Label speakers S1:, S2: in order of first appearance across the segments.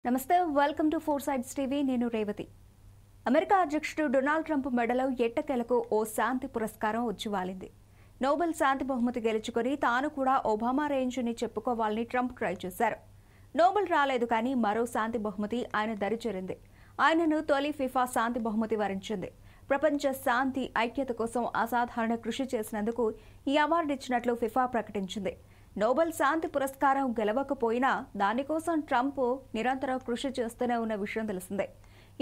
S1: నమస్తే welcome to four sides TV నేను Revathi America అధ్యక్షుడు డొనాల్డ్ ట్రంప్ మెడలో ఎట్టకేలకు ఓ శాంతి పురస్కారం వచ్చివాలింది. నోబెల్ శాంతి బహుమతి గెలుచుకొని తాను కూడా ఒబామా రేంజ్ ని చెప్పుకోవాలని ట్రంప్ ట్రై చేశారు. నోబెల్ రాలేదు కానీ మరో శాంతి బహుమతి ఆయన దరిచేరింది. ఆయనను తొలి ఫిఫా శాంతి బహుమతి వరించింది. ప్రపంచ శాంతి ఐక్యత కోసం అసాధారణ కృషి చేసినందుకు ఈ అవార్డు ఇచ్చినట్లు ఫిఫా ప్రకటించింది. నోబెల్ శాంతి పురస్కారం గెలవకపోయినా దానికోసం ట్రంప్ నిరంతరం కృషి చేస్తూనే ఉన్న విషయం తెలిసిందే.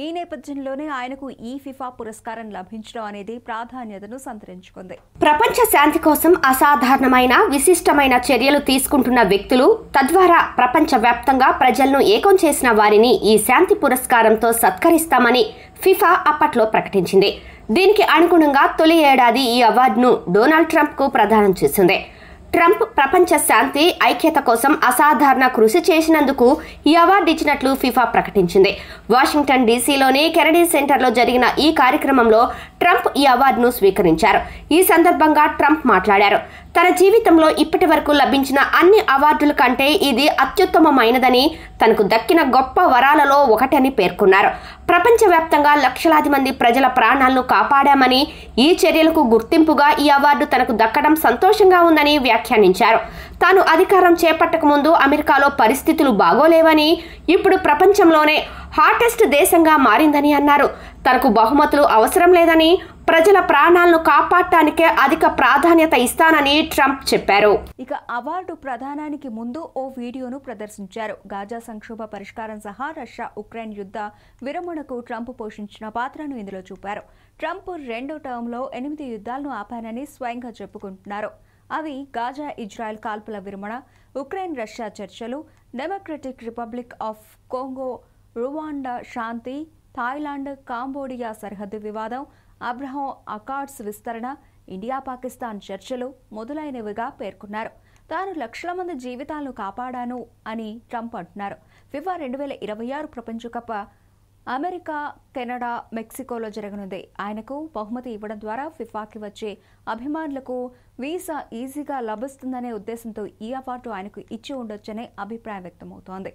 S1: ఈ నేపథ్యంలోనే ఆయనకు ఈ ఫిఫా పురస్కారం లభించడం అనేది ప్రాధాన్యతను సంతరించుకుంది.
S2: ప్రపంచ శాంతి కోసం అసాధారణమైన విశిష్టమైన చర్యలు తీసుకుంటున్న వ్యక్తులు, తద్వారా ప్రపంచ వ్యాప్తంగా ప్రజలను ఏకం చేసిన వారిని ఈ శాంతి పురస్కారంతో సత్కరిస్తామని ఫిఫా అప్పట్లో ప్రకటించింది. దీనికి అనుగుణంగా తొలి ఏడాది ఈ అవార్డును డొనాల్డ్ ట్రంప్కు ప్రదానం చేసింది. ట్రంప్ ప్రపంచ శాంతి ఐక్యత కోసం అసాధారణ కృషి చేసినందుకు ఈ అవార్డు ఇచ్చినట్లు ఫిఫా ప్రకటించింది. వాషింగ్టన్ డీసీలోని కెనడీ సెంటర్లో జరిగిన ఈ కార్యక్రమంలో ట్రంప్ ఈ అవార్డును స్వీకరించారు. ఈ సందర్భంగా ట్రంప్ మాట్లాడారు. తన జీవితంలో ఇప్పటి వరకు లభించిన అన్ని అవార్డుల కంటే ఇది అత్యుత్తమమైనదని, తనకు దక్కిన గొప్ప వరాలలో ఒకటని పేర్కొన్నారు. ప్రపంచవ్యాప్తంగా లక్షలాది మంది ప్రజల ప్రాణాలను కాపాడామని, ఈ చర్యలకు గుర్తింపుగా ఈ అవార్డు తనకు దక్కడం సంతోషంగా ఉందని వ్యాఖ్యానించారు. తాను అధికారం చేపట్టక ముందు అమెరికాలో పరిస్థితులు బాగోలేవని, ఇప్పుడు ప్రపంచంలోనే హాటెస్ట్ దేశంగా మారిందని అన్నారు. తనకు బహుమతులు అవసరం లేదని, ప్రజల ప్రాణాలను కాపాడటానికే అధిక ప్రాధాన్యత ఇస్తానని ట్రంప్ చెప్పారు.
S1: ఇక అవార్డు ప్రదానానికి ముందు ఓ వీడియోను ప్రదర్శించారు. గాజా సంక్షోభ పరిష్కారం సహా రష్యా ఉక్రెయిన్ యుద్ధ విరమణకు ట్రంప్ పోషించిన పాత్రను ఇందులో చూపారు. ట్రంప్ రెండో టర్మ్లో 8 యుద్ధాలను ఆపానని స్వయంగా చెప్పుకుంటున్నారు. అవి గాజా ఇజ్రాయెల్ కాల్పుల విరమణ, ఉక్రెయిన్ రష్యా చర్చలు, democratic republic of Congo Rwanda Shanti, Thailand Cambodia సరిహద్దు వివాదం, అబ్రహాం అకార్డ్స్ విస్తరణ, ఇండియా పాకిస్తాన్ చర్చలు మొదలైనవిగా పేర్కొన్నారు. తాను లక్షల మంది జీవితాలను కాపాడాను అని ట్రంప్ అంటున్నారు. ఫిఫా 2026 ప్రపంచ కప్ అమెరికా, కెనడా, మెక్సికోలో జరగనుంది. ఆయనకు బహుమతి ఇవ్వడం ద్వారా ఫిఫాకి వచ్చే అభిమానులకు వీసా ఈజీగా లభిస్తుందనే ఉద్దేశంతో ఈ అవార్డు ఆయనకు ఇచ్చి ఉండొచ్చనే అభిప్రాయం వ్యక్తమవుతోంది.